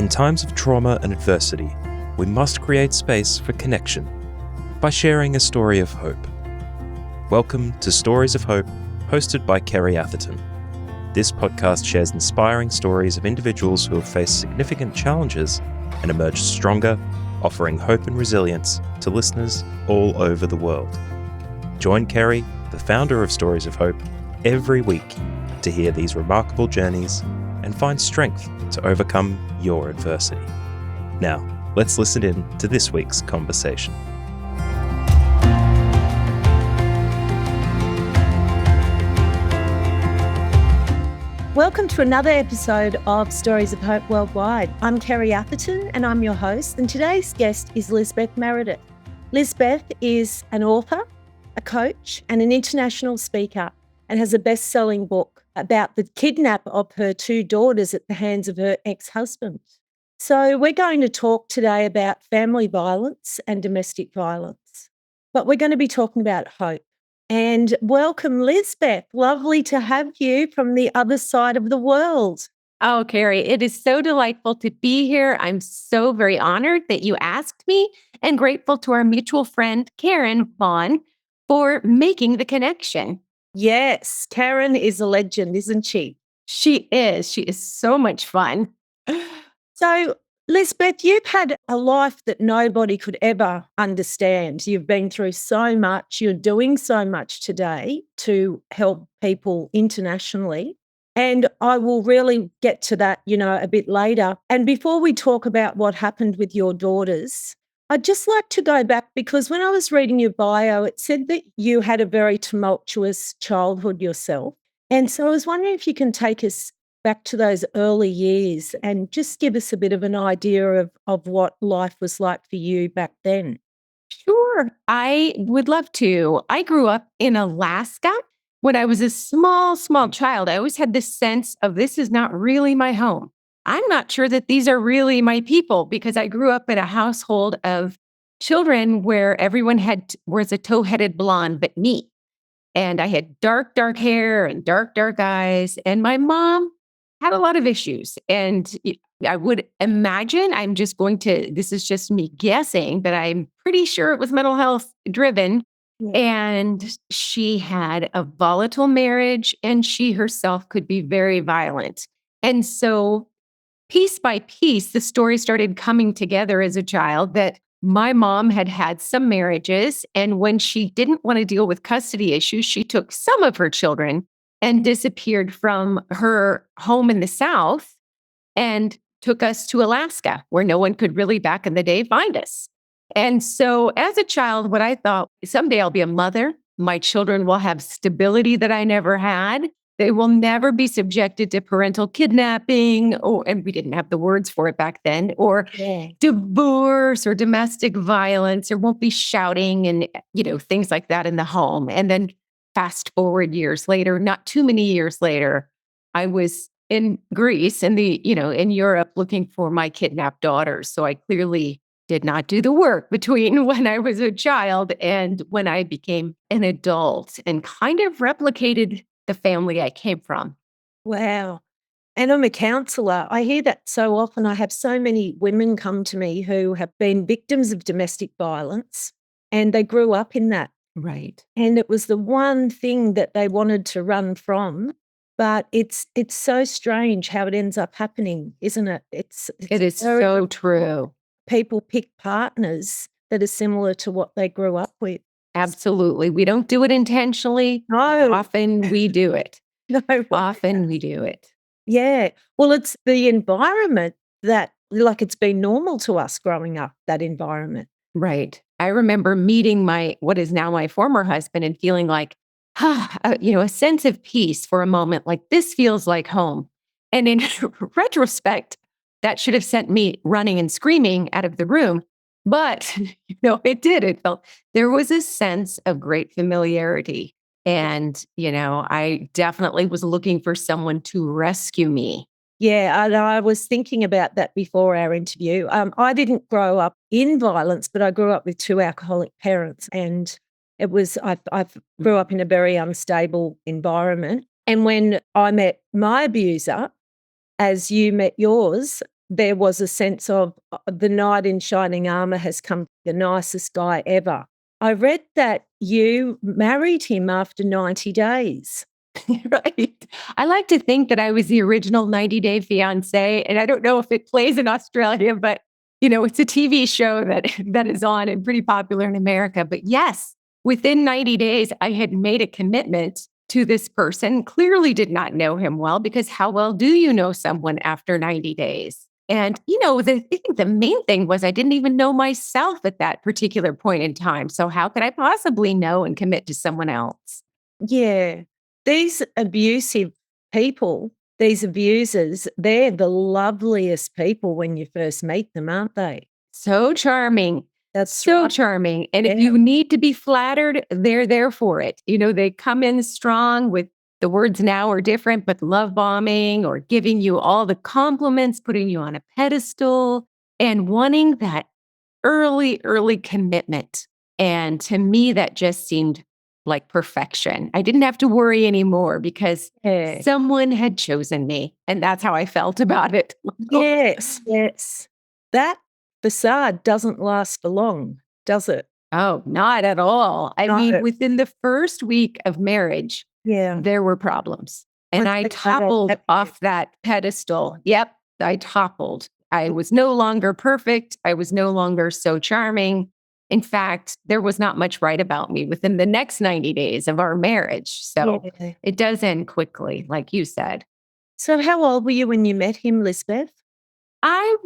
In times of trauma and adversity, we must create space for connection by sharing a story of hope. Welcome to Stories of Hope, hosted by Kerrie Atherton. This podcast shares inspiring stories of individuals who have faced significant challenges and emerged stronger, offering hope and resilience to listeners all over the world. Join Kerrie, the founder of Stories of Hope, every week to hear these remarkable journeys and find strength to overcome your adversity. Now, let's listen in to this week's conversation. Welcome to another episode of Stories of Hope Worldwide. I'm Kerrie Atherton and I'm your host, and today's guest is Lizbeth Meredith. Lizbeth is an author, a coach and an international speaker, and has a best-selling book about the kidnap of her two daughters at the hands of her ex-husband. So we're going to talk today about family violence and domestic violence, but we're going to be talking about hope. And welcome, Lizbeth. Lovely to have you from the other side of the world. Oh, Kerrie, it is so delightful to be here. I'm so very honored that you asked me, and grateful to our mutual friend, Karen Vaughn, for making the connection. Yes, Karen is a legend, isn't she? She is. She is so much fun. So, Lizbeth, you've had a life that nobody could ever understand. You've been through so much. You're doing so much today to help people internationally. And I will really get to that, a bit later. And before we talk about what happened with your daughters, I'd just like to go back, because when I was reading your bio, it said that you had a very tumultuous childhood yourself. And so I was wondering if you can take us back to those early years and just give us a bit of an idea of what life was like for you back then. Sure, I would love to. I grew up in Alaska. When I was a small child, I always had this sense of this is not really my home. I'm not sure that these are really my people, because I grew up in a household of children where everyone was a tow-headed blonde but me. And I had dark hair and dark eyes. And my mom had a lot of issues. And I would imagine, this is just me guessing, but I'm pretty sure it was mental health driven. Yeah. And she had a volatile marriage, and she herself could be very violent. And so piece by piece, the story started coming together as a child that my mom had had some marriages, and when she didn't want to deal with custody issues, she took some of her children and disappeared from her home in the South and took us to Alaska, where no one could really back in the day find us. And so as a child, what I thought, someday I'll be a mother. My children will have stability that I never had. They will never be subjected to parental kidnapping, and we didn't have the words for it back then, or divorce or domestic violence. There won't be shouting and, things like that in the home. And then fast forward years later, not too many years later, I was in Greece in Europe looking for my kidnapped daughters. So I clearly did not do the work between when I was a child and when I became an adult, and kind of replicated the family I came from. Wow. And I'm a counsellor. I hear that so often. I have so many women come to me who have been victims of domestic violence, and they grew up in that. Right. And it was the one thing that they wanted to run from. But it's so strange how it ends up happening, isn't it? It is so true. People pick partners that are similar to what they grew up with. Absolutely. We don't do it intentionally. No. Often we do it. No. Often we do it. Yeah. Well, it's the environment that, it's been normal to us growing up, that environment. Right. I remember meeting what is now my former husband and feeling like, a sense of peace for a moment, like this feels like home. And in retrospect, that should have sent me running and screaming out of the room. But, it did. It felt there was a sense of great familiarity. And, I definitely was looking for someone to rescue me. Yeah, and I was thinking about that before our interview. I didn't grow up in violence, but I grew up with two alcoholic parents, and I grew up in a very unstable environment. And when I met my abuser, as you met yours, there was a sense of the knight in shining armor has come, the nicest guy ever. I read that you married him after 90 days. Right. I like to think that I was the original 90-day fiance. And I don't know if it plays in Australia, but it's a TV show that is on and pretty popular in America. But yes, within 90 days, I had made a commitment to this person. Clearly did not know him well, because how well do you know someone after 90 days? And, I think the main thing was I didn't even know myself at that particular point in time. So how could I possibly know and commit to someone else? Yeah. These abusive people, these abusers, they're the loveliest people when you first meet them, aren't they? So charming. That's So right. charming. And if Yeah. you need to be flattered, they're there for it. They come in strong with the words now are different, but love bombing or giving you all the compliments, putting you on a pedestal and wanting that early commitment. And to me, that just seemed like perfection. I didn't have to worry anymore because Yeah. someone had chosen me. And that's how I felt about it. Yes, yes. That facade doesn't last for long, does it? Oh, not at all. I No. mean, within the first week of marriage, Yeah. there were problems. And I toppled off that pedestal. Yep, I toppled. I was no longer perfect. I was no longer so charming. In fact, there was not much right about me within the next 90 days of our marriage. So Yeah. it does end quickly, like you said. So how old were you when you met him, Lisbeth? I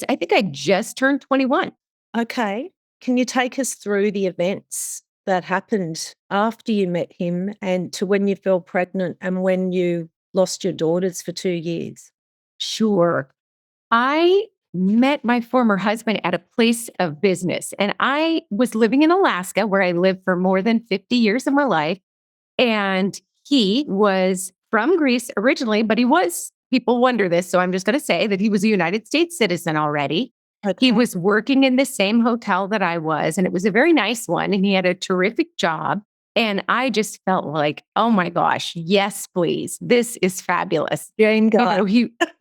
think I just turned 21. Okay. Can you take us through the events that happened after you met him and to when you fell pregnant and when you lost your daughters for 2 years? Sure. I met my former husband at a place of business, and I was living in Alaska, where I lived for more than 50 years of my life. And he was from Greece originally, but people wonder this, so I'm just going to say that he was a United States citizen already. He Okay. was working in the same hotel that I was, and it was a very nice one, and he had a terrific job. And I just felt like, oh my gosh, yes, please. This is fabulous. Dream guy.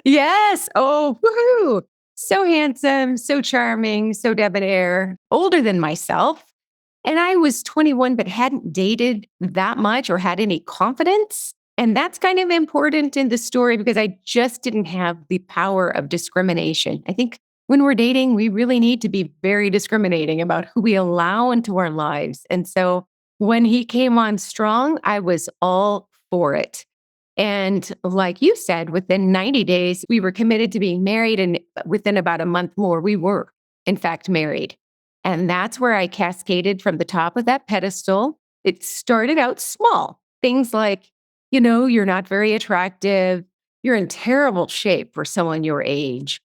Yes. Oh, woohoo. So handsome, so charming, so debonair, older than myself. And I was 21, but hadn't dated that much or had any confidence. And that's kind of important in the story because I just didn't have the power of discrimination. I think when we're dating, we really need to be very discriminating about who we allow into our lives. And so when he came on strong, I was all for it. And like you said, within 90 days, we were committed to being married. And within about a month more, we were, in fact, married. And that's where I cascaded from the top of that pedestal. It started out small. Things like, you're not very attractive. You're in terrible shape for someone your age.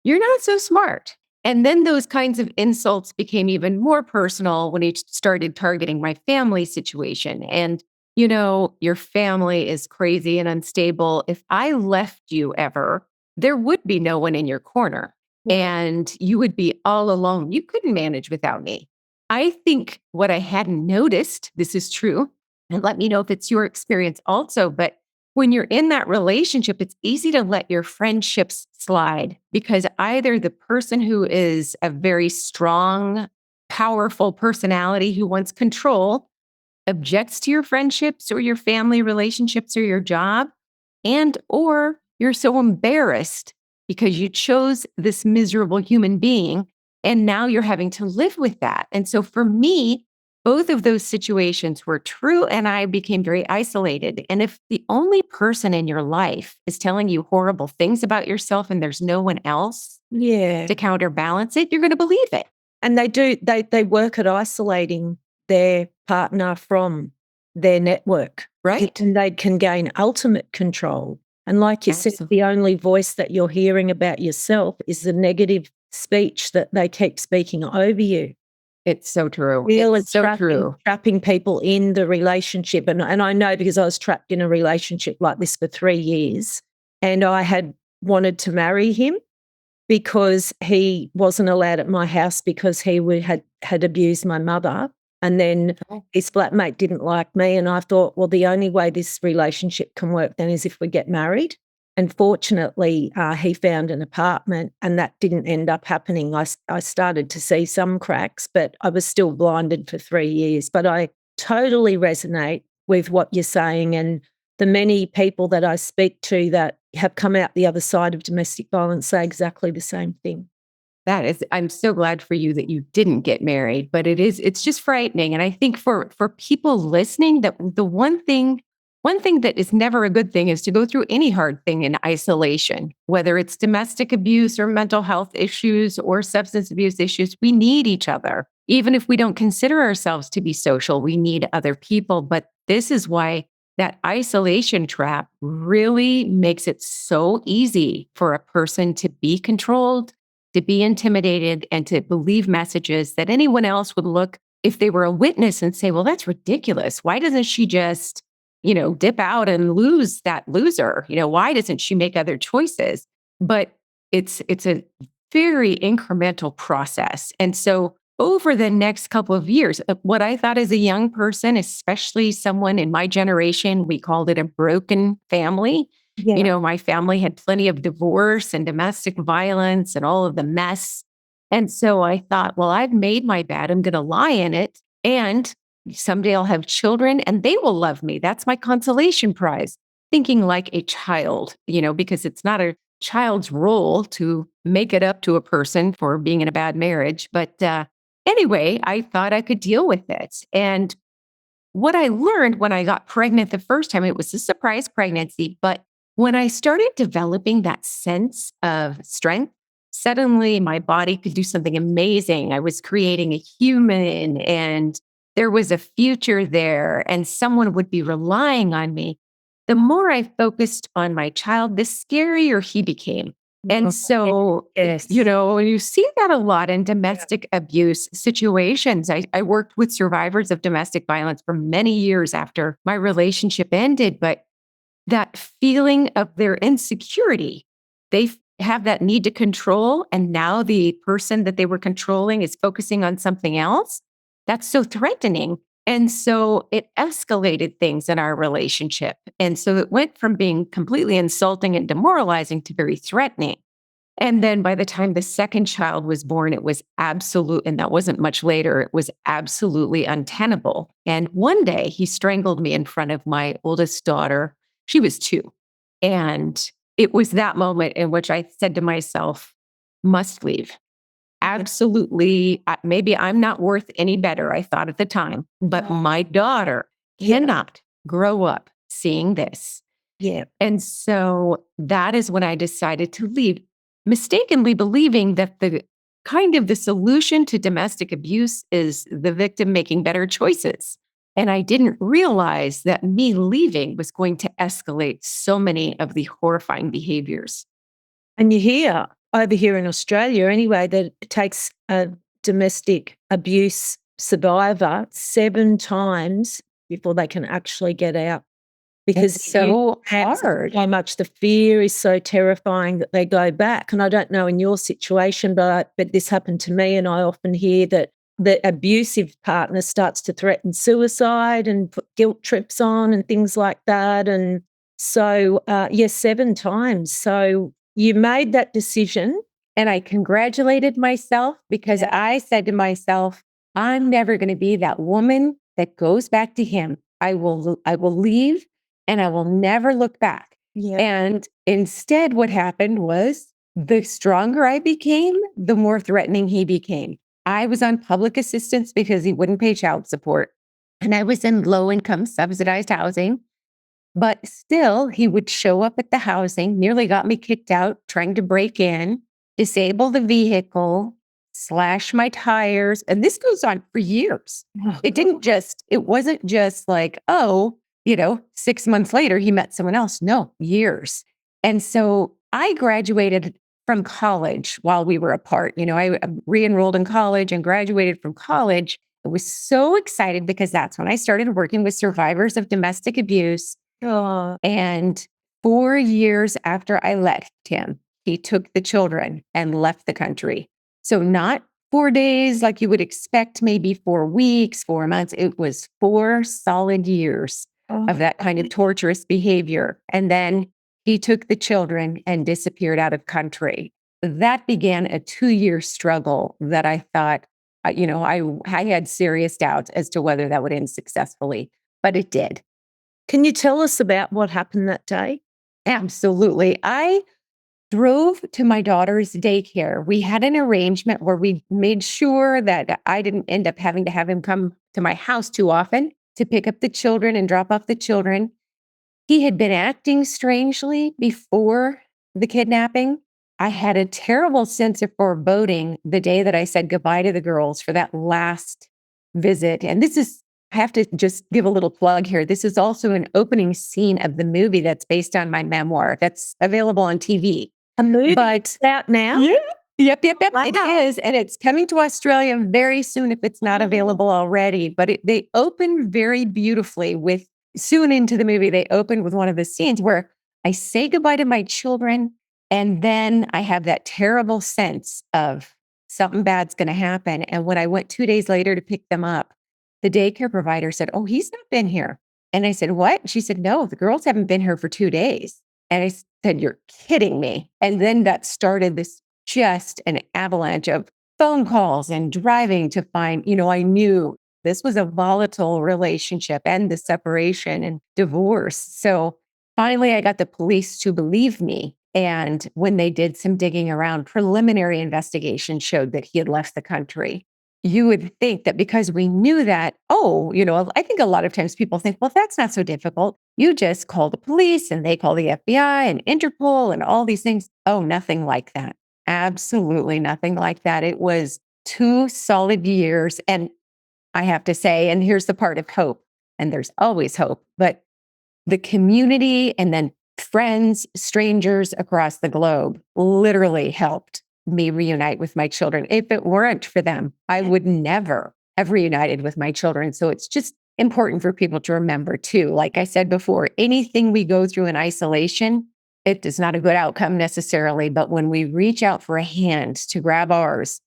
You're not so smart. And then those kinds of insults became even more personal when he started targeting my family situation. And, your family is crazy and unstable. If I left you ever, there would be no one in your corner and you would be all alone. You couldn't manage without me. I think what I hadn't noticed, this is true, and let me know if it's your experience also, but when you're in that relationship, it's easy to let your friendships slide because either the person who is a very strong, powerful personality who wants control objects to your friendships or your family relationships or your job, or you're so embarrassed because you chose this miserable human being and now you're having to live with that. And so for me, both of those situations were true and I became very isolated. And if the only person in your life is telling you horrible things about yourself and there's no one else to counterbalance it, you're going to believe it. And they work at isolating their partner from their network. Right. And they can gain ultimate control. And like you said, the only voice that you're hearing about yourself is the negative speech that they keep speaking over you. It's so true. It's so true. Trapping people in the relationship. And I know because I was trapped in a relationship like this for 3 years and I had wanted to marry him because he wasn't allowed at my house because he had abused my mother. And then his flatmate didn't like me. And I thought, well, the only way this relationship can work then is if we get married. And fortunately, he found an apartment, and that didn't end up happening. I started to see some cracks, but I was still blinded for 3 years. But I totally resonate with what you're saying, and the many people that I speak to that have come out the other side of domestic violence say exactly the same thing. I'm so glad for you that you didn't get married, but it's just frightening. And I think for people listening, that the one thing that is never a good thing is to go through any hard thing in isolation, whether it's domestic abuse or mental health issues or substance abuse issues. We need each other. Even if we don't consider ourselves to be social, we need other people. But this is why that isolation trap really makes it so easy for a person to be controlled, to be intimidated, and to believe messages that anyone else would look, if they were a witness, and say, well, that's ridiculous. Why doesn't she just, dip out and lose that loser? Why doesn't she make other choices? But it's a very incremental process. And so over the next couple of years, what I thought as a young person, especially someone in my generation, we called it a broken family. Yeah. My family had plenty of divorce and domestic violence and all of the mess. And so I thought, well, I've made my bed. I'm going to lie in it. And someday I'll have children and they will love me. That's my consolation prize. Thinking like a child, because it's not a child's role to make it up to a person for being in a bad marriage. But anyway, I thought I could deal with it. And what I learned when I got pregnant the first time, it was a surprise pregnancy. But when I started developing that sense of strength, suddenly my body could do something amazing. I was creating a human and there was a future there and someone would be relying on me. The more I focused on my child, the scarier he became. And so, Yes. you see that a lot in domestic abuse situations. I worked with survivors of domestic violence for many years after my relationship ended, but that feeling of their insecurity, they have that need to control. And now the person that they were controlling is focusing on something else. That's so threatening. And so it escalated things in our relationship. And so it went from being completely insulting and demoralizing to very threatening. And then by the time the second child was born, it was absolute, and that wasn't much later, it was absolutely untenable. And one day he strangled me in front of my oldest daughter. She was 2. And it was that moment in which I said to myself, must leave. Absolutely. Maybe I'm not worth any better, I thought at the time, but my daughter cannot grow up seeing this. Yeah. And so that is when I decided to leave, mistakenly believing that the solution to domestic abuse is the victim making better choices. And I didn't realize that me leaving was going to escalate so many of the horrifying behaviors. And you hear over here in Australia anyway that it takes a domestic abuse survivor 7 times before they can actually get out. Because It's so hard. so much, the fear is so terrifying that they go back. And I don't know in your situation, but this happened to me, and I often hear that the abusive partner starts to threaten suicide and put guilt trips on and things like that. And so, 7 times. So you made that decision. And I congratulated myself because I said to myself, I'm never going to be that woman that goes back to him. I will leave and I will never look back. Yeah. And instead, what happened was the stronger I became, the more threatening he became. I was on public assistance because he wouldn't pay child support. And I was in low income subsidized housing. But still, he would show up at the housing, nearly got me kicked out, trying to break in, disable the vehicle, slash my tires. And this goes on for years. It wasn't just like, 6 months later, he met someone else. No, years. And so I graduated from college while we were apart. I re-enrolled in college and graduated from college. I was so excited because that's when I started working with survivors of domestic abuse. Oh, And 4 years after I left him, he took the children and left the country. So not 4 days like you would expect, maybe 4 weeks, 4 months. It was 4 solid years of that kind of torturous behavior. And then he took the children and disappeared out of country. That began a 2-year struggle that I thought, I had serious doubts as to whether that would end successfully, but it did. Can you tell us about what happened that day? Absolutely. I drove to my daughter's daycare. We had an arrangement where we made sure that I didn't end up having to have him come to my house too often to pick up the children and drop off the children. He had been acting strangely before the kidnapping. I had a terrible sense of foreboding the day that I said goodbye to the girls for that last visit. And I have to just give a little plug here. This is also an opening scene of the movie that's based on my memoir that's available on TV. A movie But out now? yeah. Yep. Wow. It is. And it's coming to Australia very soon if it's not available already. But they open very beautifully with, soon into the movie, they open with one of the scenes where I say goodbye to my children. And then I have that terrible sense of something bad's going to happen. And when I went 2 days later to pick them up, the daycare provider said, "Oh, he's not been here." And I said, "What?" She said, "No, the girls haven't been here for 2 days." And I said, "You're kidding me." And then that started just an avalanche of phone calls and driving to find, I knew this was a volatile relationship and the separation and divorce. So finally, I got the police to believe me. And when they did some digging around, preliminary investigation showed that he had left the country. You would think that because we knew that, I think a lot of times people think, well, that's not so difficult. You just call the police and they call the FBI and Interpol and all these things. Oh, nothing like that. Absolutely nothing like that. It was 2 solid years. And I have to say, and here's the part of hope, and there's always hope, but the community and then friends, strangers across the globe literally helped me reunite with my children. If it weren't for them, I would never have reunited with my children. So it's just important for people to remember too. Like I said before, anything we go through in isolation, it is not a good outcome necessarily. But when we reach out for a hand to grab ours,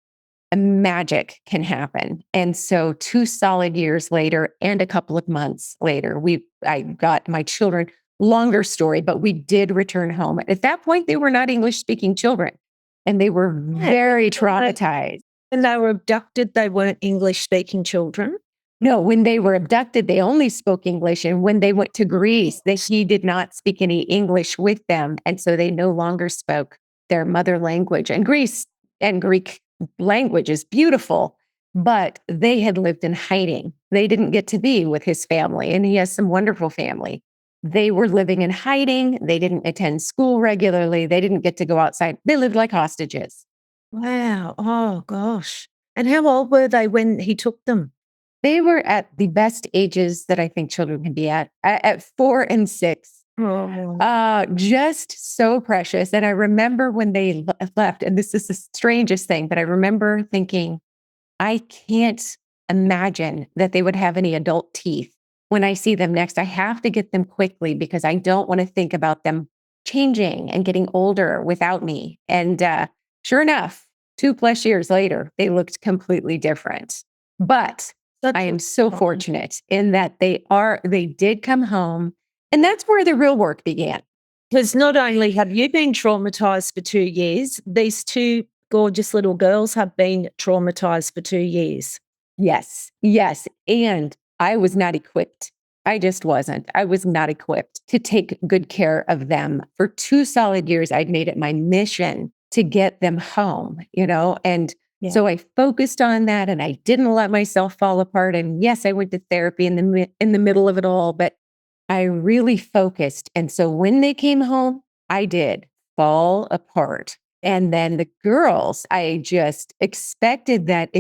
a magic can happen. And so 2 solid years later and a couple of months later, I got my children. Longer story, but we did return home. At that point, they were not English speaking children and they were very traumatized. When they were abducted, they weren't English speaking children? No, when they were abducted, they only spoke English. And when they went to Greece, he did not speak any English with them. And so they no longer spoke their mother language. And Greece and Greek language is beautiful, but they had lived in hiding. They didn't get to be with his family, and he has some wonderful family. They were living in hiding. They didn't attend school regularly. They didn't get to go outside. They lived like hostages. Wow. Oh, gosh. And how old were they when he took them? They were at the best ages that I think children can be at 4 and 6. Oh. Just so precious. And I remember when they left, and this is the strangest thing, but I remember thinking, I can't imagine that they would have any adult teeth. When I see them next, I have to get them quickly because I don't want to think about them changing and getting older without me. And sure enough, 2+ years later, they looked completely different. But I am so fortunate in that they did come home. And that's where the real work began. Because not only have you been traumatized for 2 years, these 2 gorgeous little girls have been traumatized for 2 years. Yes. And I was not equipped. I just wasn't. I was not equipped to take good care of them. For 2 solid years, I'd made it my mission to get them home, and so I focused on that and I didn't let myself fall apart. And yes, I went to therapy in the middle of it all, but I really focused. And so when they came home, I did fall apart. And then the girls, I just expected that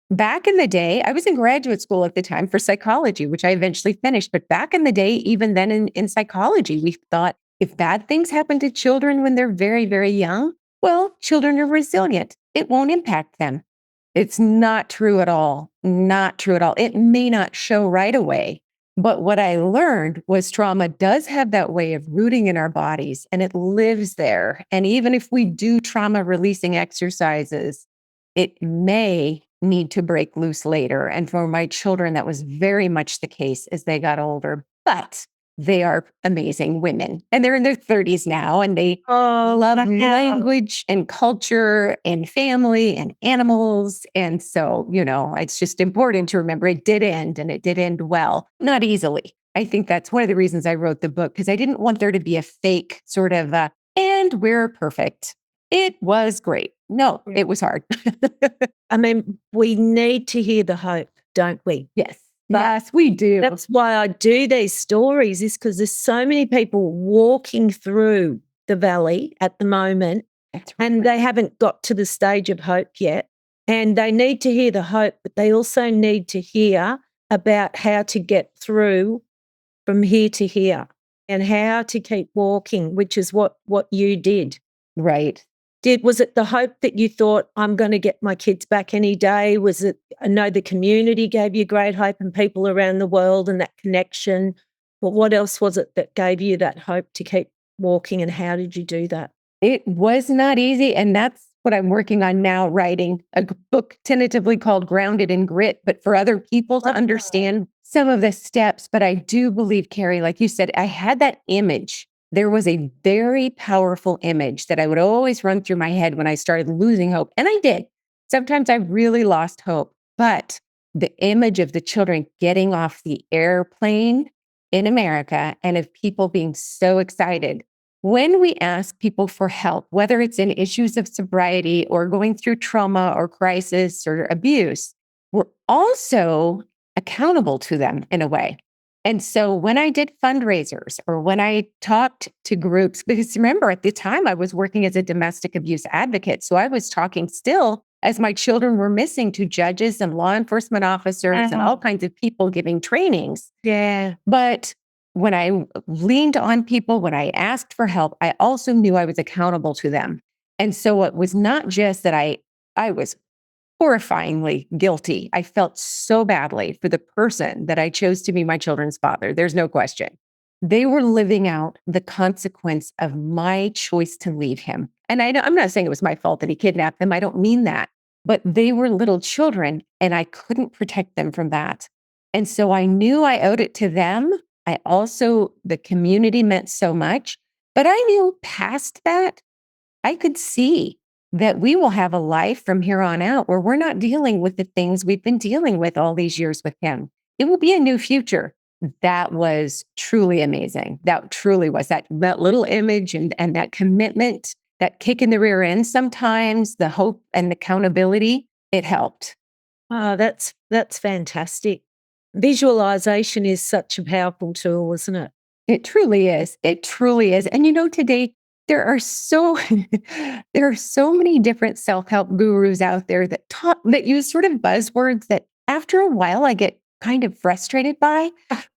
back in the day, I was in graduate school at the time for psychology, which I eventually finished. But back in the day, even then in psychology, we thought if bad things happen to children when they're very, very young, well, children are resilient. It won't impact them. It's not true at all. Not true at all. It may not show right away. But what I learned was trauma does have that way of rooting in our bodies and it lives there. And even if we do trauma releasing exercises, it may need to break loose later. And for my children, that was very much the case as they got older. But They are amazing women, and they're in their 30s now, and they love language and culture and family and animals. And so, it's just important to remember it did end, and it did end well, not easily. I think that's one of the reasons I wrote the book, because I didn't want there to be a fake sort of, and we're perfect. It was great. No, it was hard. I mean, we need to hear the hope, don't we? Yes. Yes, we do. That's why I do these stories, is because there's so many people walking through the valley at the moment, and they haven't got to the stage of hope yet. And they need to hear the hope, but they also need to hear about how to get through from here to here and how to keep walking, which is what you did. Right. Was it the hope that you thought, I'm going to get my kids back any day? Was it, I know the community gave you great hope and people around the world and that connection, but what else was it that gave you that hope to keep walking, and how did you do that? It was not easy, and that's what I'm working on now, writing a book tentatively called Grounded in Grit, but for other people to understand some of the steps. But I do believe, Kerrie, like you said, I had that image. There was a very powerful image that I would always run through my head when I started losing hope. And I did. Sometimes I really lost hope. But the image of the children getting off the airplane in America and of people being so excited. When we ask people for help, whether it's in issues of sobriety or going through trauma or crisis or abuse, we're also accountable to them in a way. And so when I did fundraisers or when I talked to groups, because remember at the time I was working as a domestic abuse advocate. So I was talking still as my children were missing to judges and law enforcement officers and all kinds of people giving trainings. Yeah. But when I leaned on people, when I asked for help, I also knew I was accountable to them. And so it was not just that I was horrifyingly guilty. I felt so badly for the person that I chose to be my children's father. There's no question. They were living out the consequence of my choice to leave him. And I'm not saying it was my fault that he kidnapped them. I don't mean that. But they were little children, and I couldn't protect them from that. And so I knew I owed it to them. The community meant so much. But I knew past that, I could see that we will have a life from here on out where we're not dealing with the things we've been dealing with all these years with him. It will be a new future. That was truly amazing. That truly was that little image and that commitment, that kick in the rear end sometimes, the hope and accountability, it helped. Oh, that's fantastic. Visualization is such a powerful tool, isn't it? It truly is. It truly is. And today, there are so many different self-help gurus out there that use sort of buzzwords that after a while I get kind of frustrated by.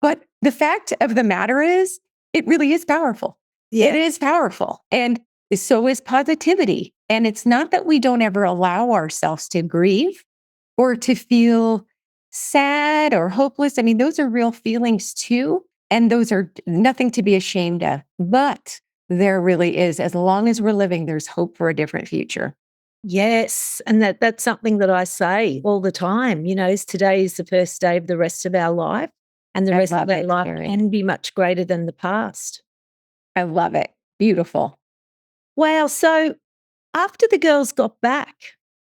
But the fact of the matter is, it really is powerful. Yeah. It is powerful. And so is positivity. And it's not that we don't ever allow ourselves to grieve or to feel sad or hopeless. I mean, those are real feelings too. And those are nothing to be ashamed of. But there really is. As long as we're living, there's hope for a different future. Yes. And that's something that I say all the time, is today is the first day of the rest of our life. And the rest of our life can be much greater than the past. I love it. Beautiful. Wow. So after the girls got back,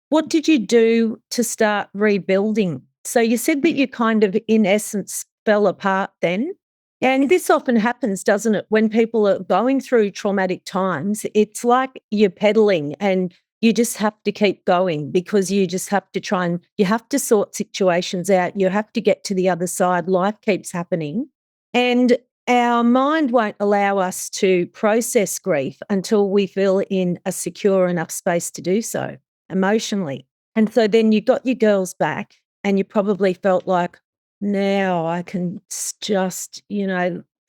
what did you do to start rebuilding? So you said that you kind of, in essence, fell apart then. And this often happens, doesn't it? When people are going through traumatic times, it's like you're pedaling and you just have to keep going because you just have to you have to sort situations out. You have to get to the other side. Life keeps happening. And our mind won't allow us to process grief until we feel in a secure enough space to do so emotionally. And so then you got your girls back and you probably felt like, now I can just,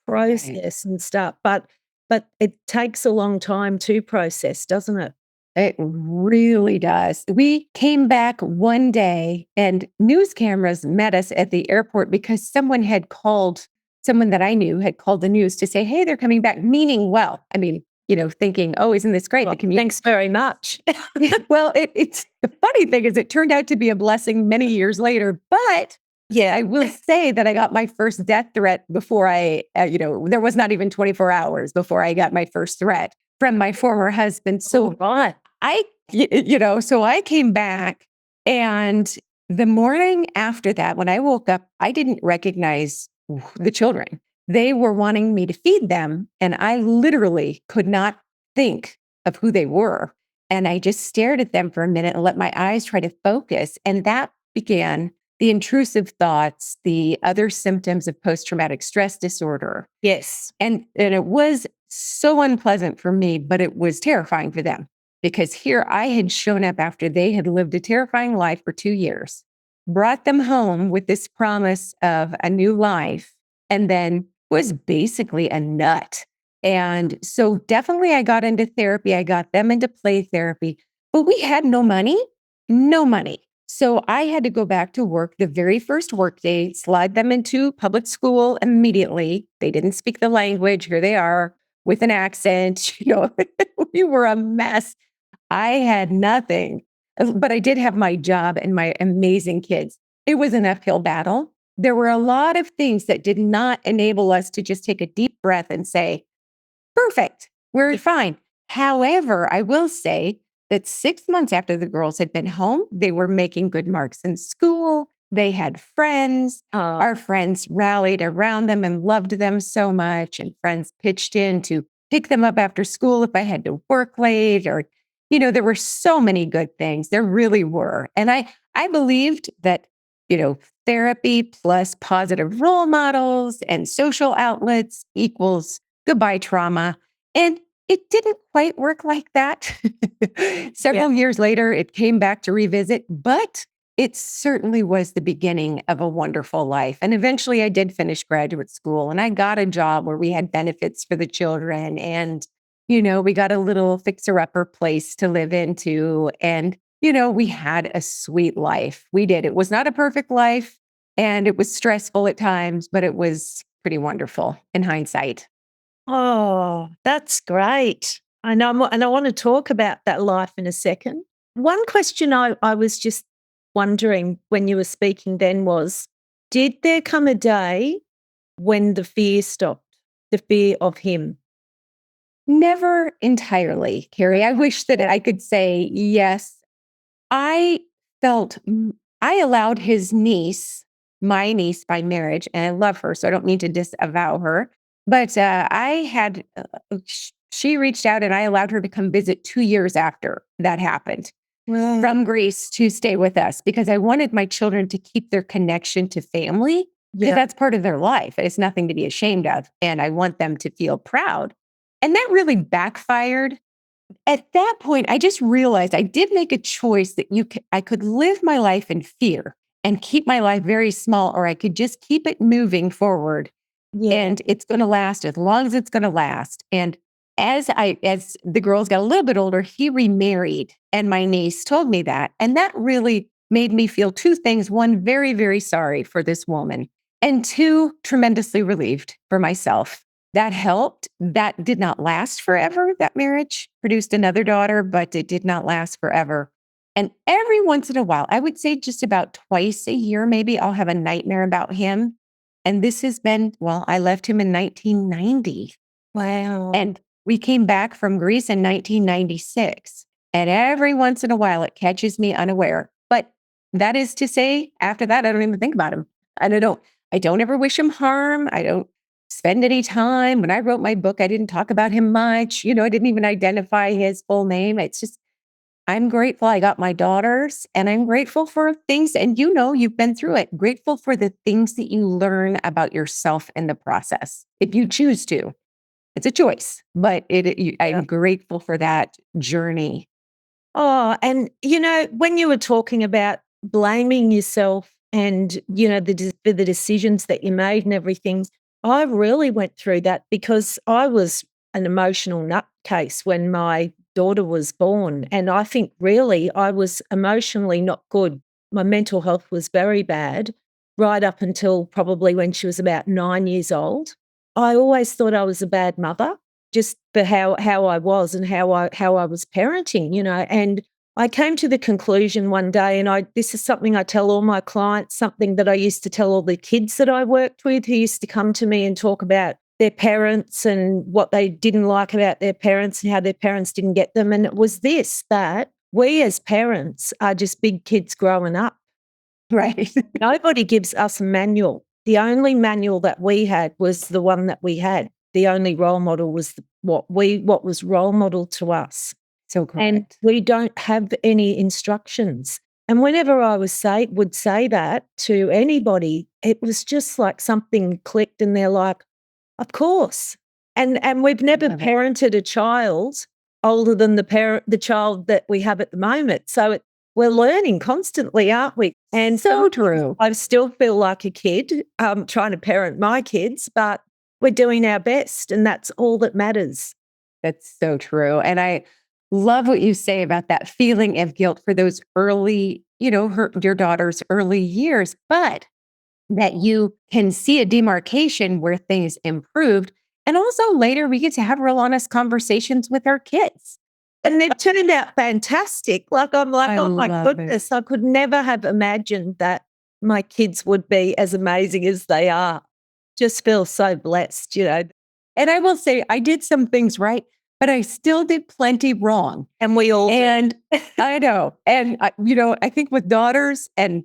process and stuff. But it takes a long time to process, doesn't it? It really does. We came back one day and news cameras met us at the airport because someone that I knew had called the news to say, hey, they're coming back, meaning well. I mean, thinking, oh, isn't this great? Well, thanks very much. Well, it's the funny thing is it turned out to be a blessing many years later, but Yeah, I will say that I got my first death threat before there was not even 24 hours before I got my first threat from my former husband. So Right. so I came back, and the morning after that, when I woke up, I didn't recognize the children. They were wanting me to feed them, and I literally could not think of who they were. And I just stared at them for a minute and let my eyes try to focus. And that began the intrusive thoughts, the other symptoms of post-traumatic stress disorder. Yes. And it was so unpleasant for me, but it was terrifying for them, because here I had shown up after they had lived a terrifying life for 2 years, brought them home with this promise of a new life, and then was basically a nut. And so definitely I got into therapy. I got them into play therapy, but we had no money, no money. So I had to go back to work the very first work day, slide them into public school immediately. They didn't speak the language. Here they are with an accent. We were a mess. I had nothing, but I did have my job and my amazing kids. It was an uphill battle. There were a lot of things that did not enable us to just take a deep breath and say, perfect, we're fine. However, I will say that 6 months after the girls had been home, they were making good marks in school. They had friends. Our friends rallied around them and loved them so much. And friends pitched in to pick them up after school if I had to work late, or, there were so many good things. There really were. And I believed that, therapy plus positive role models and social outlets equals goodbye trauma. And it didn't quite work like that. Several years later, it came back to revisit, but it certainly was the beginning of a wonderful life. And eventually I did finish graduate school, and I got a job where we had benefits for the children. And, we got a little fixer-upper place to live into. And, we had a sweet life. We did. It was not a perfect life, and it was stressful at times, but it was pretty wonderful in hindsight. Oh, that's great. And I want to talk about that life in a second. One question I was just wondering when you were speaking then was, did there come a day when the fear stopped, the fear of him? Never entirely, Kerrie. I wish that I could say yes. I felt I allowed his niece, my niece by marriage, and I love her, so I don't mean to disavow her. But she reached out, and I allowed her to come visit 2 years after that happened from Greece to stay with us, because I wanted my children to keep their connection to family, because that's part of their life. It's nothing to be ashamed of. And I want them to feel proud. And that really backfired. At that point, I just realized I did make a choice that I could live my life in fear and keep my life very small, or I could just keep it moving forward. Yeah. And it's going to last as long as it's going to last. And as the girls got a little bit older, he remarried, and my niece told me that. And that really made me feel two things. One, very, very sorry for this woman. And two, tremendously relieved for myself. That helped. That did not last forever. That marriage produced another daughter, but it did not last forever. And every once in a while, I would say just about twice a year, maybe I'll have a nightmare about him. And this has been, I left him in 1990. Wow. And we came back from Greece in 1996. And every once in a while, it catches me unaware. But that is to say, after that, I don't even think about him. And I don't ever wish him harm. I don't spend any time. When I wrote my book, I didn't talk about him much. I didn't even identify his full name. It's just, I'm grateful I got my daughters, and I'm grateful for things. And you've been through it. Grateful for the things that you learn about yourself in the process, if you choose to. It's a choice, but I'm grateful for that journey. Oh, and when you were talking about blaming yourself and for the decisions that you made and everything, I really went through that because I was an emotional nutcase when my daughter was born, and I think really I was emotionally not good. My mental health was very bad right up until probably when she was about 9 years old. I always thought I was a bad mother, just for how I was and how I was parenting, and I came to the conclusion one day, and this is something I tell all my clients, something that I used to tell all the kids that I worked with who used to come to me and talk about their parents and what they didn't like about their parents and how their parents didn't get them. And it was this, that we as parents are just big kids growing up. Right. Nobody gives us a manual. The only manual that we had was the one that we had. The only role model was what was role model to us. So correct. And we don't have any instructions. And whenever I would say that to anybody, it was just like something clicked and they're like, of course. And we've never parented a child older than the child that we have at the moment. So we're learning constantly, aren't we? And so true. I still feel like a kid trying to parent my kids, but we're doing our best, and that's all that matters. That's so true. And I love what you say about that feeling of guilt for those early, your daughter's early years, but that you can see a demarcation where things improved. And also later we get to have real honest conversations with our kids. And they've turned out fantastic. I'm like, oh my goodness, I could never have imagined that my kids would be as amazing as they are. Just feel so blessed, And I will say I did some things right, but I still did plenty wrong. And we all And I know. And, I think with daughters, and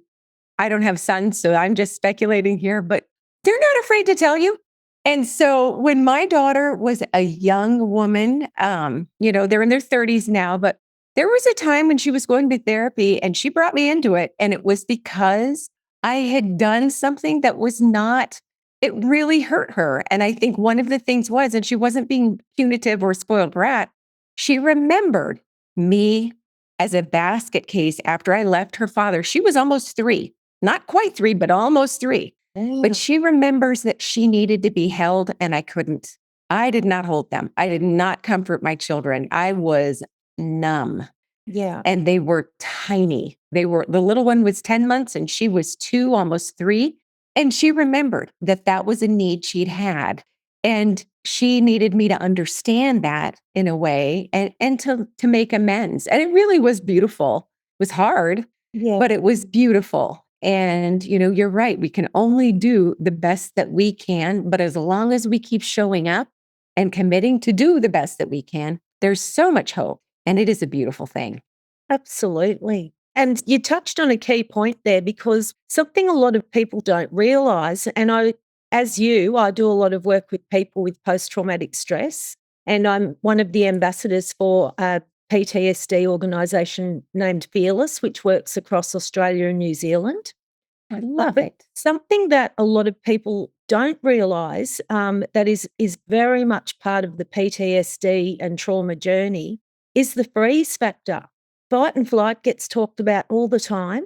I don't have sons, so I'm just speculating here, but they're not afraid to tell you. And so when my daughter was a young woman, they're in their 30s now, but there was a time when she was going to therapy and she brought me into it. And it was because I had done something that was not, it really hurt her. And I think one of the things was, and she wasn't being punitive or a spoiled brat, she remembered me as a basket case after I left her father. She was almost 3, not quite 3, but almost 3. But she remembers that she needed to be held and I couldn't. I did not hold them. I did not comfort my children. I was numb. Yeah. And they were tiny. The little one was 10 months and she was 2, almost 3. And she remembered that was a need she'd had. And she needed me to understand that in a way and to make amends. And it really was beautiful. It was hard, but it was beautiful. And, you're right. We can only do the best that we can. But as long as we keep showing up and committing to do the best that we can, there's so much hope. And it is a beautiful thing. Absolutely. And you touched on a key point there, because something a lot of people don't realize, and I do a lot of work with people with post-traumatic stress, and I'm one of the ambassadors for a PTSD organisation named Fearless, which works across Australia and New Zealand. I love it. Something that a lot of people don't realise that is very much part of the PTSD and trauma journey is the freeze factor. Fight and flight gets talked about all the time.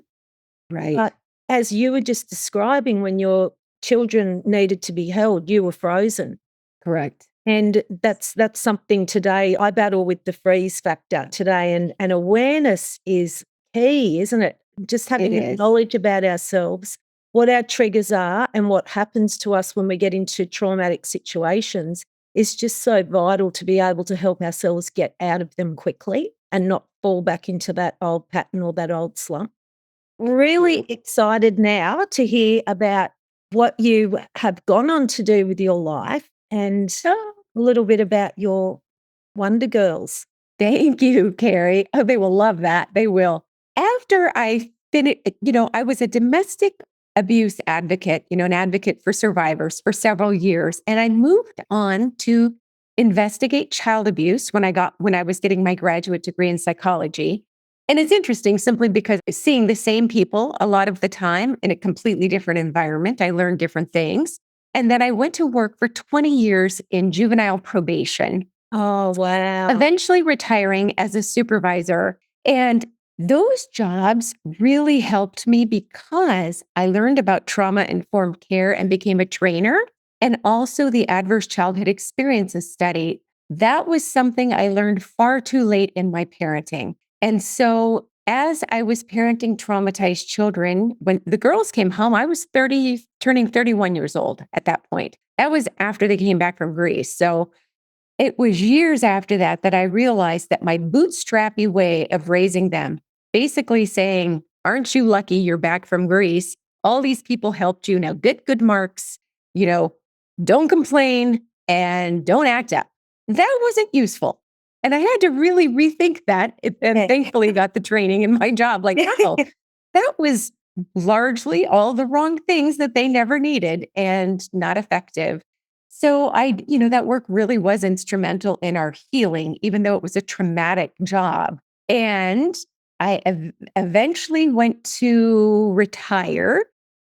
Right. But as you were just describing, when your children needed to be held, you were frozen. Correct. And that's something today I battle with, the freeze factor today. And awareness is key, isn't it? Just having knowledge about ourselves, what our triggers are and what happens to us when we get into traumatic situations is just so vital to be able to help ourselves get out of them quickly and not fall back into that old pattern or that old slump. Really excited now to hear about what you have gone on to do with your life and a little bit about your Wonder Girls. Thank you, Kerrie. Oh, they will love that. They will. After I finished, I was a domestic abuse advocate, an advocate for survivors for several years. And I moved on to investigate child abuse when I was getting my graduate degree in psychology. And it's interesting simply because seeing the same people a lot of the time in a completely different environment, I learned different things. And then I went to work for 20 years in juvenile probation. Oh, wow. Eventually retiring as a supervisor. And those jobs really helped me because I learned about trauma-informed care and became a trainer, and also the adverse childhood experiences study. That was something I learned far too late in my parenting. And so as I was parenting traumatized children, when the girls came home, I was 30, turning 31 years old at that point. That was after they came back from Greece. So it was years after that that I realized that my bootstrappy way of raising them, basically saying, aren't you lucky you're back from Greece? All these people helped you. Now get good marks, you know, don't complain and don't act up. That wasn't useful. And I had to really rethink that. And thankfully got the training in my job. Like, wow, that was largely all the wrong things that they never needed and not effective. So that work really was instrumental in our healing, even though it was a traumatic job. And I eventually went to retire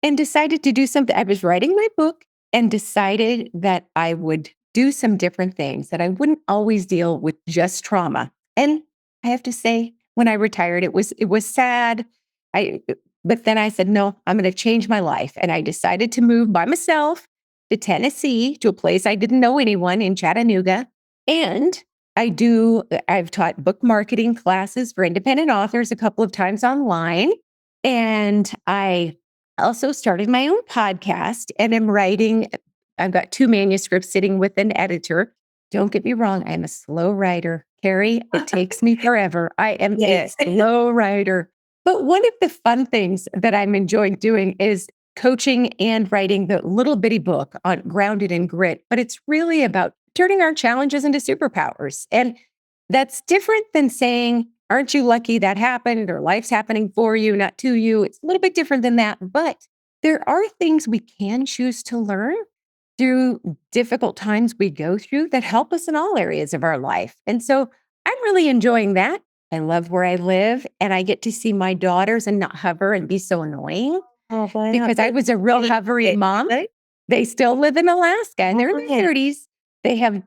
and decided to do something. I was writing my book and decided that I would do some different things, that I wouldn't always deal with just trauma. And I have to say, when I retired, it was sad. But then I said, no, I'm going to change my life. And I decided to move by myself to Tennessee, to a place I didn't know anyone in Chattanooga. And I've taught book marketing classes for independent authors a couple of times online. And I also started my own podcast and am writing. I've got 2 manuscripts sitting with an editor. Don't get me wrong, I'm a slow writer. Kerrie, it takes me forever. I am a slow writer. But one of the fun things that I'm enjoying doing is coaching and writing the little bitty book on Grounded in Grit. But it's really about turning our challenges into superpowers. And that's different than saying, aren't you lucky that happened, or life's happening for you, not to you. It's a little bit different than that. But there are things we can choose to learn through difficult times we go through that help us in all areas of our life. And so I'm really enjoying that. I love where I live, and I get to see my daughters and not hover and be so annoying because I was a real hovery mom. They still live in Alaska and they're in their 30s. They have,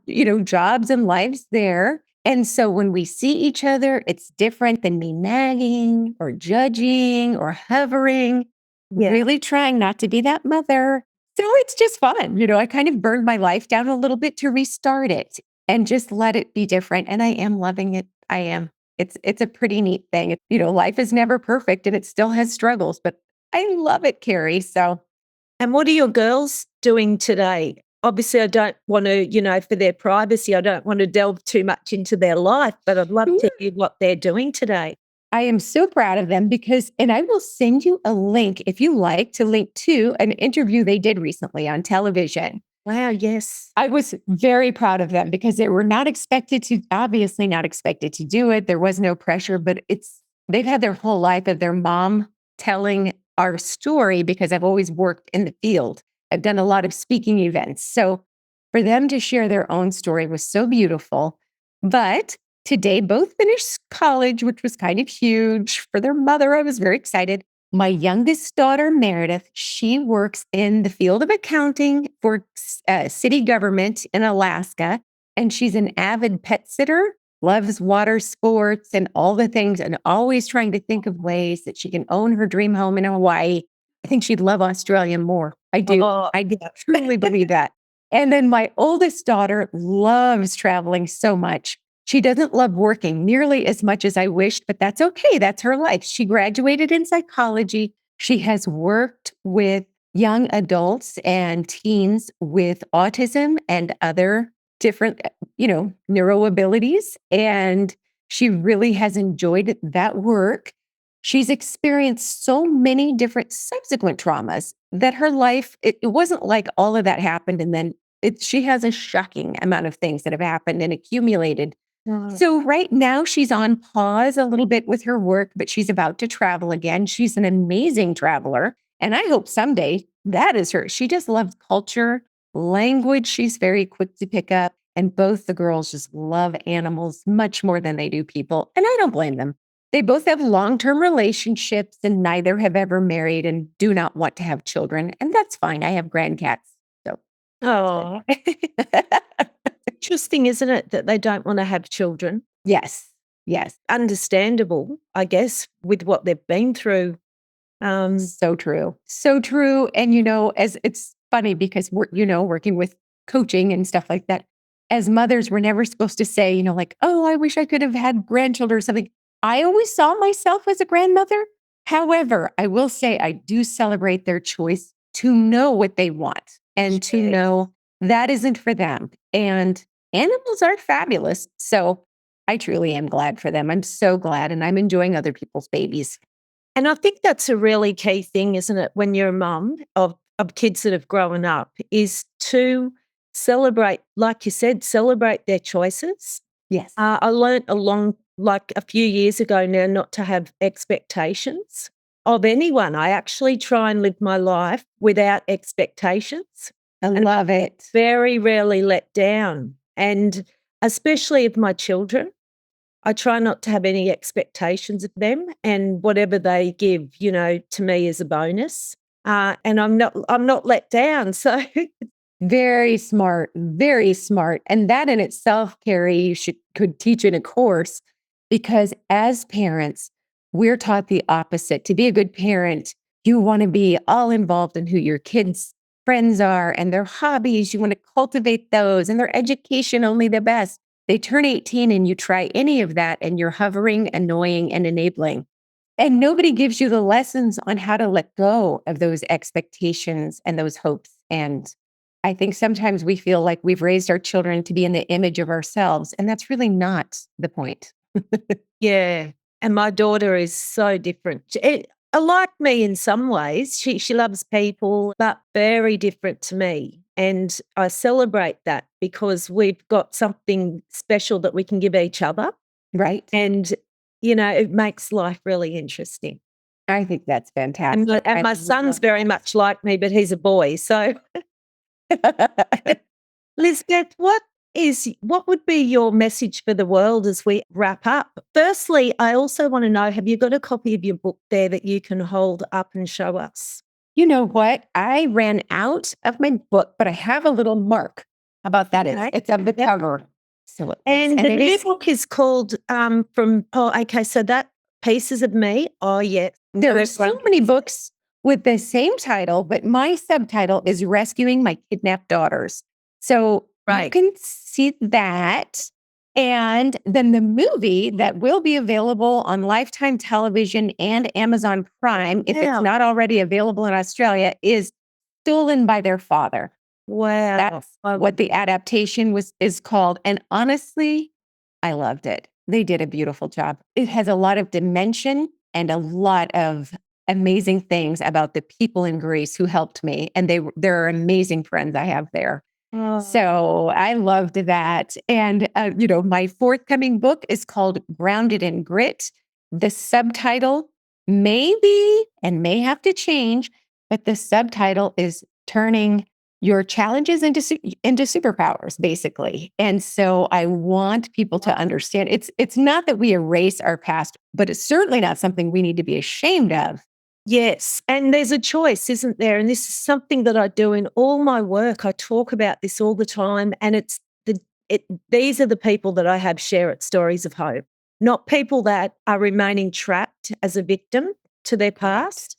jobs and lives there. And so when we see each other, it's different than me nagging or judging or hovering, really trying not to be that mother. So it's just fun. I kind of burned my life down a little bit to restart it and just let it be different. And I am loving it. I am. It's a pretty neat thing. Life is never perfect and it still has struggles, but I love it, Kerrie. So. And what are your girls doing today? Obviously, I don't want to, for their privacy, I don't want to delve too much into their life, but I'd love to hear what they're doing today. I am so proud of them and I will send you a link if you like to link to an interview they did recently on television. Wow, yes. I was very proud of them because they were obviously not expected to do it. There was no pressure, but they've had their whole life of their mom telling our story because I've always worked in the field. I've done a lot of speaking events. So for them to share their own story was so beautiful. But today, both finished college, which was kind of huge. For their mother, I was very excited. My youngest daughter, Meredith, she works in the field of accounting for city government in Alaska. And she's an avid pet sitter, loves water sports and all the things, and always trying to think of ways that she can own her dream home in Hawaii. I think she'd love Australia more. I do. I truly believe that. And then my oldest daughter loves traveling so much. She doesn't love working nearly as much as I wished, but that's okay. That's her life. She graduated in psychology. She has worked with young adults and teens with autism and other different, neuro abilities. And she really has enjoyed that work. She's experienced so many different subsequent traumas that her life, it wasn't like all of that happened. And then she has a shocking amount of things that have happened and accumulated. So right now she's on pause a little bit with her work, but she's about to travel again. She's an amazing traveler. And I hope someday that is her. She just loves culture, language. She's very quick to pick up. And both the girls just love animals much more than they do people. And I don't blame them. They both have long-term relationships and neither have ever married and do not want to have children. And that's fine. I have grandcats. So. Oh. Interesting, isn't it, that they don't want to have children? Yes. Understandable, I guess, with what they've been through. So true. So true. And, as it's funny because we're, working with coaching and stuff like that, as mothers, we're never supposed to say, like, oh, I wish I could have had grandchildren or something. I always saw myself as a grandmother. However, I will say I do celebrate their choice to know what they want and to know that isn't for them. And animals are fabulous. So I truly am glad for them. I'm so glad, and I'm enjoying other people's babies. And I think that's a really key thing, isn't it, when you're a mum of kids that have grown up, is to celebrate, like you said, celebrate their choices. Yes. I learned like a few years ago now, not to have expectations of anyone. I actually try and live my life without expectations. I love it. Very rarely let down. And especially of my children, I try not to have any expectations of them, and whatever they give, to me is a bonus. And I'm not let down. So Very smart, very smart. And that in itself, Kerrie, could teach in a course, because as parents, we're taught the opposite. To be a good parent, you want to be all involved in who your kids' friends are and their hobbies. You want to cultivate those, and their education, only the best. They turn 18 and you try any of that, and you're hovering, annoying, and enabling. And nobody gives you the lessons on how to let go of those expectations and those hopes. And I think sometimes we feel like we've raised our children to be in the image of ourselves, and that's really not the point. yeah. And my daughter is so different. Like me in some ways. She loves people, but very different to me. And I celebrate that because we've got something special that we can give each other. Right. And, it makes life really interesting. I think that's fantastic. And my son's very much like me, but he's a boy. So, Lizbeth, what would be your message for the world as we wrap up? Firstly, I also want to know, have you got a copy of your book there that you can hold up and show us? You know what? I ran out of my book, but I have a little mark. How about that? Okay. It's on the cover. So And the new book is called so that Pieces of Me. Oh, yeah. There are so many books with the same title, but my subtitle is Rescuing My Kidnapped Daughters. So you can see that. And then the movie that will be available on Lifetime Television and Amazon Prime, if it's not already available in Australia, is Stolen by Their Father. Wow. That's what the adaptation is called. And honestly, I loved it. They did a beautiful job. It has a lot of dimension and a lot of amazing things about the people in Greece who helped me. And they're amazing friends I have there. Oh. So I loved that. And, my forthcoming book is called Grounded in Grit. The subtitle may be and may have to change, but the subtitle is Turning Your Challenges into superpowers, basically. And so I want people to understand it's not that we erase our past, but it's certainly not something we need to be ashamed of. Yes. And there's a choice, isn't there? And this is something that I do in all my work. I talk about this all the time. And these are the people that I have share at Stories of Hope, not people that are remaining trapped as a victim to their past,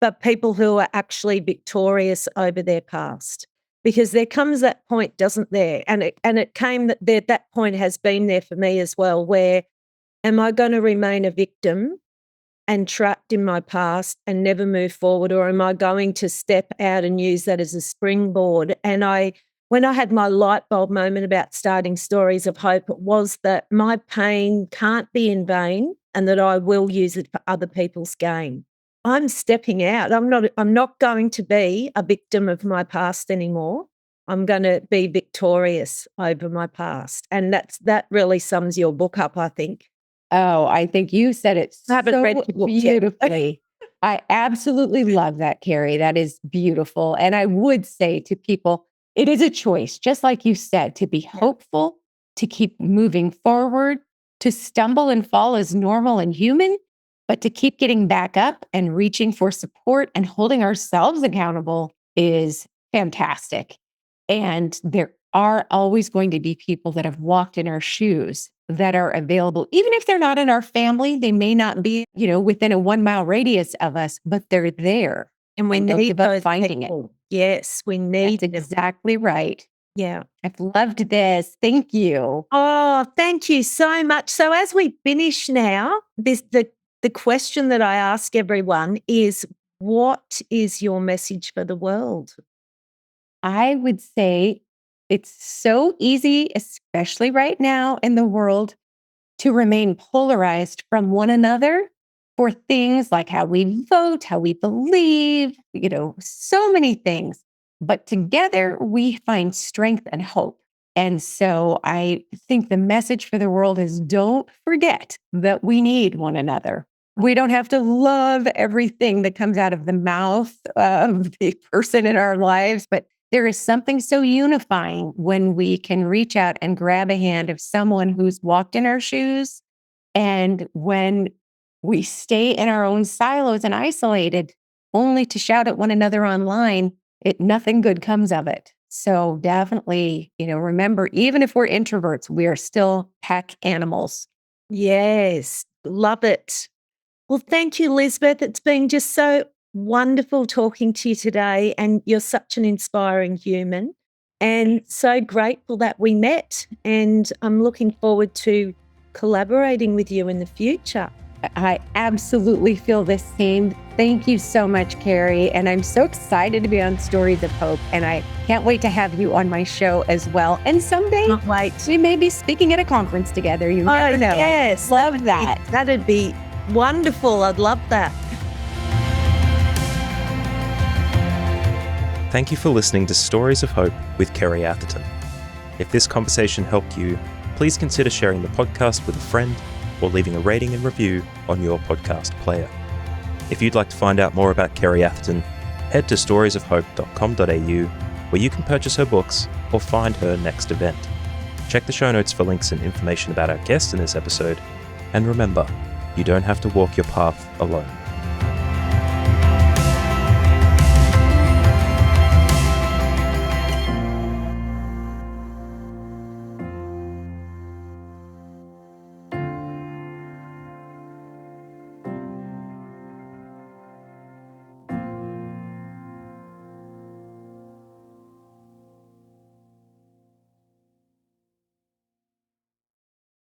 but people who are actually victorious over their past. Because there comes that point, doesn't there? And it came that point has been there for me as well, where am I going to remain a victim and trapped in my past and never move forward? Or am I going to step out and use that as a springboard? And when I had my light bulb moment about starting Stories of Hope, it was that my pain can't be in vain and that I will use it for other people's gain. I'm stepping out. I'm not going to be a victim of my past anymore. I'm going to be victorious over my past. And that really sums your book up, I think. Oh, I think you said it so beautifully. I absolutely love that, Kerrie. That is beautiful. And I would say to people, it is a choice, just like you said, to be hopeful, to keep moving forward, to stumble and fall is normal and human, but to keep getting back up and reaching for support and holding ourselves accountable is fantastic. And there are always going to be people that have walked in our shoes that are available. Even if they're not in our family, they may not be, within a 1 mile radius of us, but they're there. And we need those finding people. Yes, we need. That's exactly right. Yeah. I've loved this. Thank you. Oh, thank you so much. So as we finish now, the question that I ask everyone is, what is your message for the world? I would say It's so easy, especially right now in the world, to remain polarized from one another for things like how we vote, how we believe, so many things. But together we find strength and hope. And so I think the message for the world is don't forget that we need one another. We don't have to love everything that comes out of the mouth of the person in our lives, but there is something so unifying when we can reach out and grab a hand of someone who's walked in our shoes. And when we stay in our own silos and isolated, only to shout at one another online, nothing good comes of it. So definitely, remember, even if we're introverts, we are still pack animals. Yes, love it. Well, thank you, Lizbeth. It's been just so wonderful talking to you today, and you're such an inspiring human, and so grateful that we met. And I'm looking forward to collaborating with you in the future. I absolutely feel the same. Thank you so much, Kerrie. And I'm so excited to be on Stories of Hope. And I can't wait to have you on my show as well. And someday Can't wait. we may be speaking at a conference together. You never know. Yes, Love that. That'd be wonderful. I'd love that. Thank you for listening to Stories of Hope with Kerrie Atherton. If this conversation helped you, please consider sharing the podcast with a friend or leaving a rating and review on your podcast player. If you'd like to find out more about Kerrie Atherton, head to storiesofhope.com.au, where you can purchase her books or find her next event. Check the show notes for links and information about our guest in this episode, and remember, you don't have to walk your path alone.